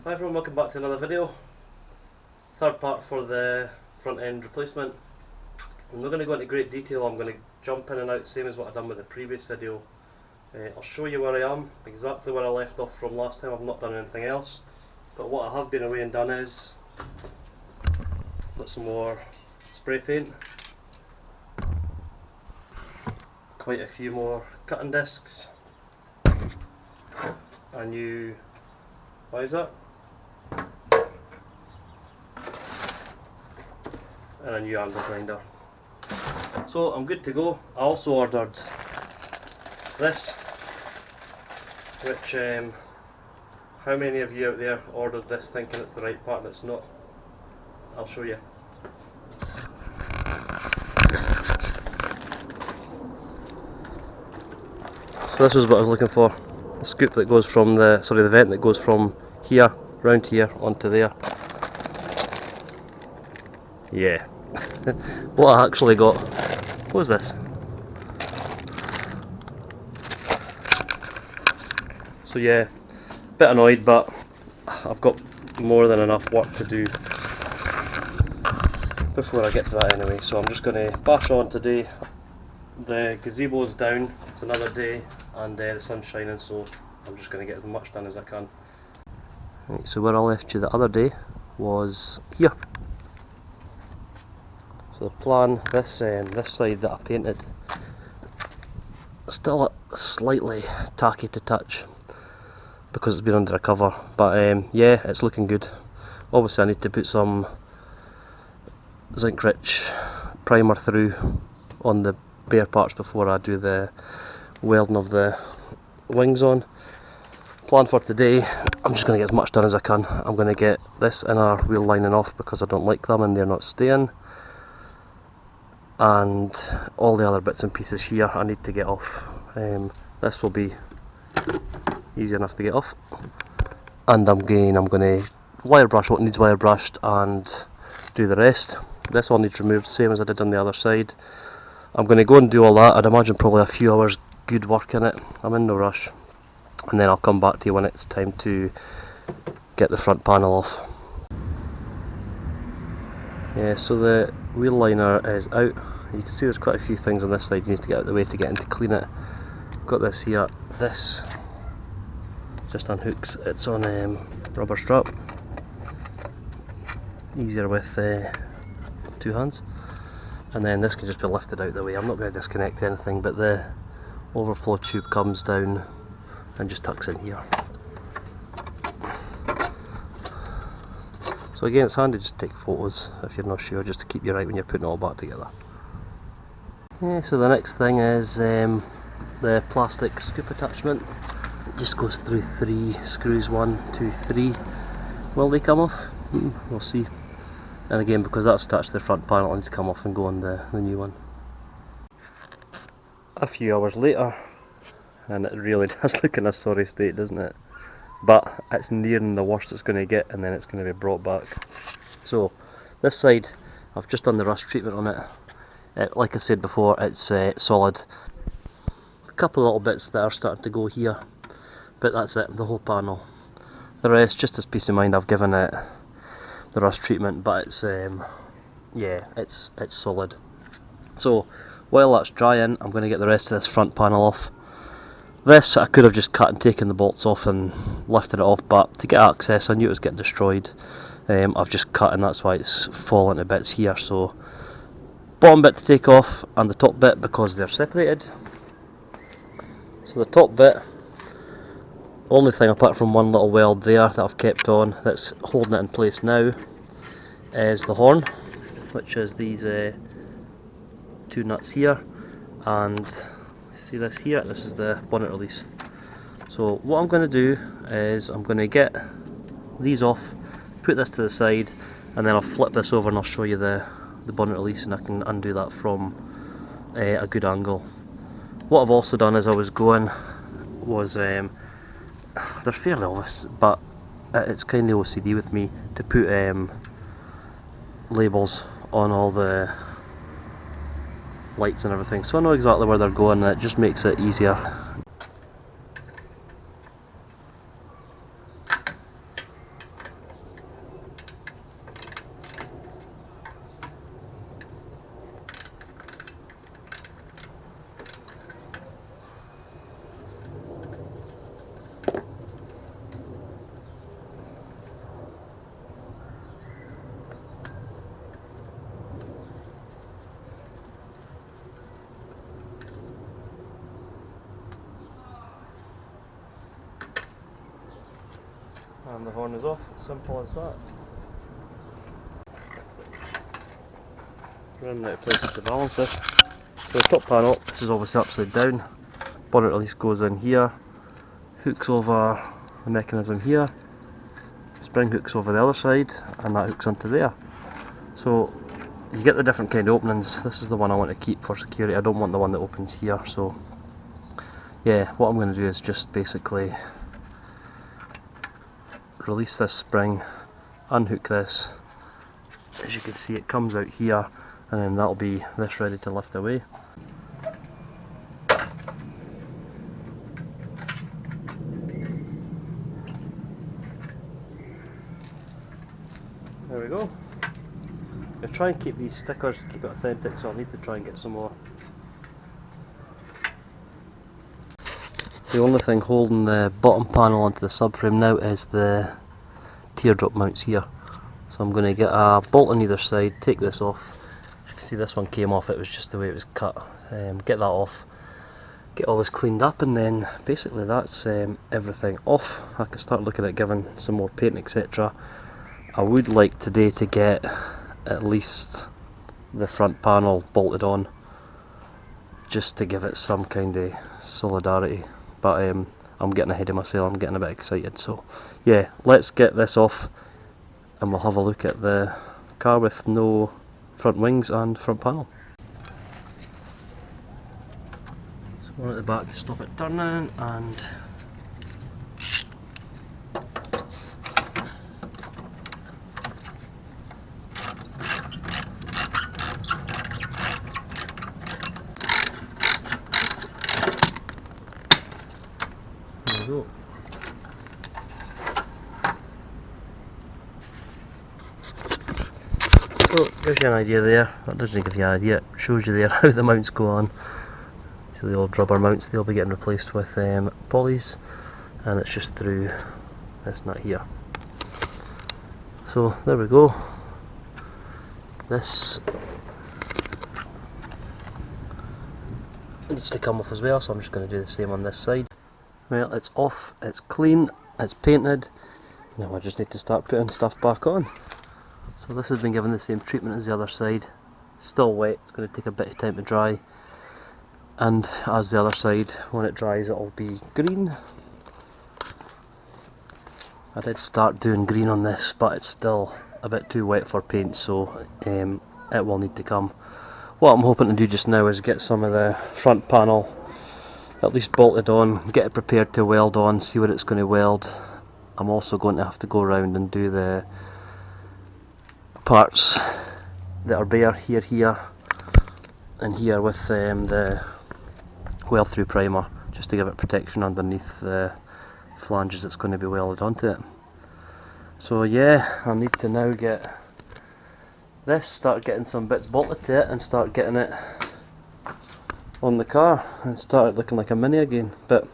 Hi everyone, welcome back to another video. Third part for the front end replacement. I'm not going to go into great detail, I'm going to jump in and out same as what I've done with the previous video. I'll show you where I am, exactly where I left off from last time. I've not done anything else. But what I have been away and done is put some more spray paint, quite a few more cutting discs, a new visor, and a new angle grinder. So I'm good to go. I also ordered this, which how many of you out there ordered this thinking it's the right part and it's not? I'll show you. So this is what I was looking for. The scoop that goes from the vent that goes from here round here onto there. Yeah. What I actually got, what was this? So yeah, bit annoyed, but I've got more than enough work to do before I get to that anyway, so I'm just going to bash on today. The gazebo's down, it's another day, and the sun's shining, so I'm just going to get as much done as I can. Right, so where I left you the other day was here. So the plan, this side that I painted, still slightly tacky to touch because it's been under a cover, but yeah, it's looking good. Obviously I need to put some zinc rich primer through on the bare parts before I do the welding of the wings on. Plan for today, I'm just going to get as much done as I can. I'm going to get this inner wheel lining off because I don't like them and they're not staying, and all the other bits and pieces here I need to get off. This will be easy enough to get off, and I'm going to wire brush what needs wire brushed and do the rest. This all needs removed, same as I did on the other side. I'm going to go and do all that. I'd imagine probably a few hours good work in it. I'm in no rush, and then I'll come back to you when it's time to get the front panel off. Yeah, so the wheel liner is out. You can see there's quite a few things on this side you need to get out of the way to get in to clean it. Got this here, this just unhooks, it's on rubber strap, easier with two hands, and then this can just be lifted out of the way. I'm not going to disconnect anything, but the overflow tube comes down and just tucks in here. So again, it's handy just to take photos if you're not sure, just to keep you right when you're putting it all back together. Yeah, so the next thing is the plastic scoop attachment. It just goes through 3 screws, 1, 2, 3. Will they come off? We'll see. And again, because that's attached to the front panel, I need to come off and go on the new one. A few hours later, and it really does look in a sorry state, doesn't it? But it's nearing the worst it's going to get, and then it's going to be brought back. So this side, I've just done the rust treatment on it. Like I said before, it's solid. A couple of little bits that are starting to go here, but that's it, the whole panel. The rest, just as peace of mind, I've given it the rust treatment, but it's yeah, it's solid. So while that's drying, I'm going to get the rest of this front panel off. This I could have just cut and taken the bolts off and lifted it off, but to get access I knew it was getting destroyed. I've just cut, and that's why it's fallen to bits here. So bottom bit to take off and the top bit because they're separated. So the top bit, only thing apart from one little weld there that I've kept on that's holding it in place now is the horn, which is these 2 nuts here, and see this here, this is the bonnet release. So what I'm going to do is I'm going to get these off, put this to the side, and then I'll flip this over and I'll show you the bonnet release, and I can undo that from a good angle. What I've also done is they're fairly obvious, but it's kind of OCD with me to put labels on all the lights and everything, so I know exactly where they're going, and it just makes it easier. and the horn is off. Simple as that. Running out of places to balance this. So the top panel, this is obviously upside down. Bonnet release goes in here, hooks over the mechanism here, spring hooks over the other side, and that hooks onto there. So you get the different kind of openings. This is the one I want to keep for security. I don't want the one that opens here. So yeah, what I'm going to do is just basically release this spring, unhook this. As you can see, it comes out here, and then that'll be this ready to lift away. There we go. I'll try and keep these stickers to keep it authentic, so I'll need to try and get some more. The only thing holding the bottom panel onto the subframe now is the teardrop mounts here. So I'm going to get a bolt on either side, take this off. As you can see, this one came off, it was just the way it was cut. Get that off, get all this cleaned up, and then basically that's everything off. I can start looking at giving some more paint, etc. I would like today to get at least the front panel bolted on, just to give it some kind of solidarity. But I'm getting ahead of myself, I'm getting a bit excited. So yeah, let's get this off and we'll have a look at the car with no front wings and front panel. So one at the back to stop it turning, and there we go. So gives you an idea there. That doesn't give you an idea, it shows you there how the mounts go on. So the old rubber mounts, they'll be getting replaced with polys, and it's just through this nut here. So there we go. This needs to come off as well, so I'm just going to do the same on this side. Well, it's off, it's clean, it's painted. Now I just need to start putting stuff back on. So this has been given the same treatment as the other side. Still wet, it's going to take a bit of time to dry. And as the other side, when it dries, it'll be green. I did start doing green on this, but it's still a bit too wet for paint, so it will need to come. What I'm hoping to do just now is get some of the front panel at least bolted on, get it prepared to weld on, see what it's going to weld. I'm also going to have to go around and do the parts that are bare here and here with the weld through primer, just to give it protection underneath the flanges that's going to be welded onto it. So yeah, I need to now get this, start getting some bits bolted to it and start getting it on the car and start it looking like a Mini again. But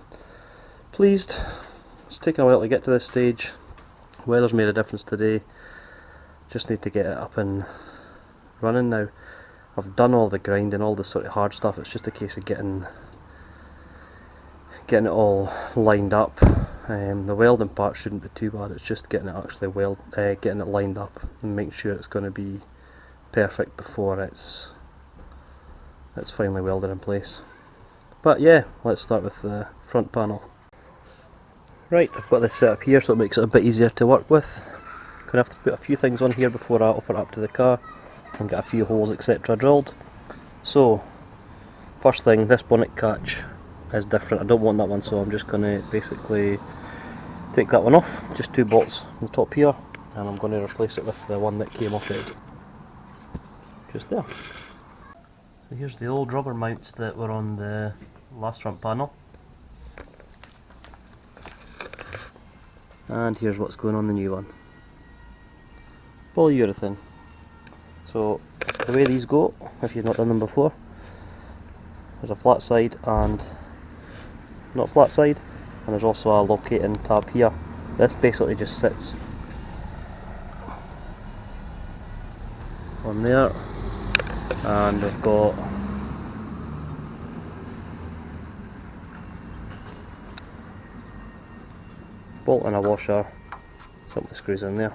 pleased, it's taken a while to get to this stage. Weather's made a difference today. Just need to get it up and running now. I've done all the grinding, all the sort of hard stuff. It's just a case of getting it all lined up. The welding part shouldn't be too bad. It's just getting it actually getting it lined up and making sure it's going to be perfect before it's finally welded in place. But yeah, let's start with the front panel. Right, I've got this set up here, so it makes it a bit easier to work with. Gonna have to put a few things on here before I offer it up to the car and get a few holes etc drilled. So first thing, this bonnet catch is different. I don't want that one, so I'm just gonna basically take that one off, just 2 bolts on the top here, and I'm going to replace it with the one that came off it just there. So here's the old rubber mounts that were on the last front panel, and here's what's going on the new one. Polyurethane. So the way these go, if you've not done them before, there's a flat side and not flat side, and there's also a locating tab here. This basically just sits on there, and we've got bolt and a washer Something that screws in there.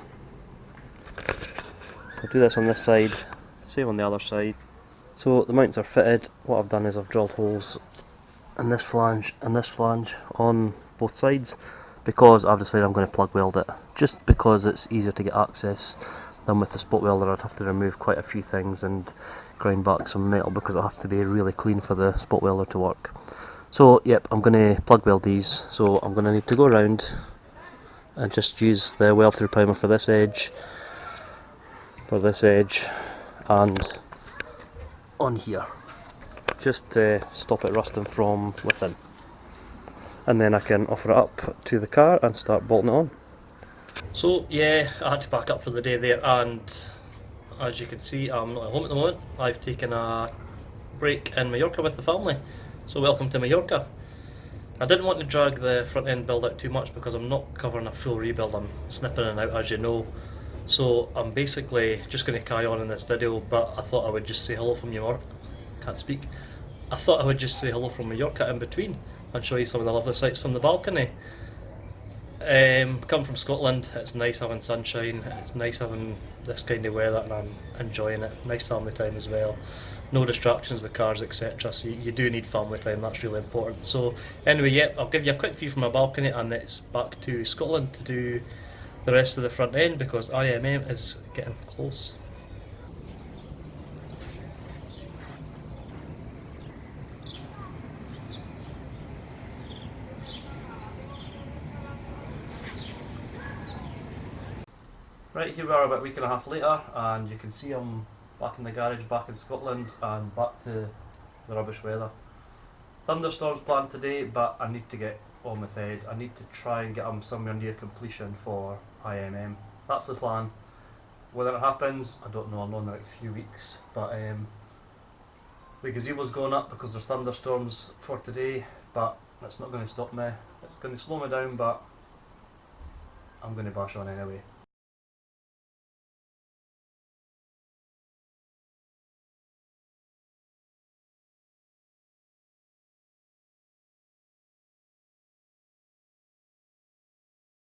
I'll do this on this side, same on the other side. So the mounts are fitted. What I've done is I've drilled holes in this flange and this flange on both sides, because I've decided I'm going to plug weld it, just because it's easier to get access than with the spot welder. I'd have to remove quite a few things and grind back some metal, because it has to be really clean for the spot welder to work. So yep, I'm going to plug weld these, so I'm going to need to go around and just use the weld through primer for this edge, and on here, just to stop it rusting from within. And then I can offer it up to the car and start bolting it on. So yeah, I had to pack up for the day there, and as you can see, I'm not at home at the moment. I've taken a break in Mallorca with the family, so welcome to Mallorca. I didn't want to drag the front end build out too much because I'm not covering a full rebuild. I'm snipping in and out, as you know, so I'm basically just going to carry on in this video, but I thought I would just say hello from Mallorca. Can't speak. I thought I would just say hello from Mallorca in between and show you some of the lovely sights from the balcony. Come from Scotland, it's nice having sunshine, it's nice having this kind of weather, and I'm enjoying it. Nice family time as well, no distractions with cars, etc. So you do need family time, that's really important. So anyway, yep, I'll give you a quick view from my balcony, and it's back to Scotland to do the rest of the front end, because IMM is getting close. Right, here we are about a week and a half later, and you can see I'm back in the garage, back in Scotland, and back to the rubbish weather. Thunderstorms planned today, but I need to get on with Ed. I need to try and get them somewhere near completion for IMM. That's the plan. Whether it happens, I don't know. I'll know in the next few weeks. But the gazebo's going up because there's thunderstorms for today, but that's not going to stop me. It's going to slow me down, but I'm going to bash on anyway.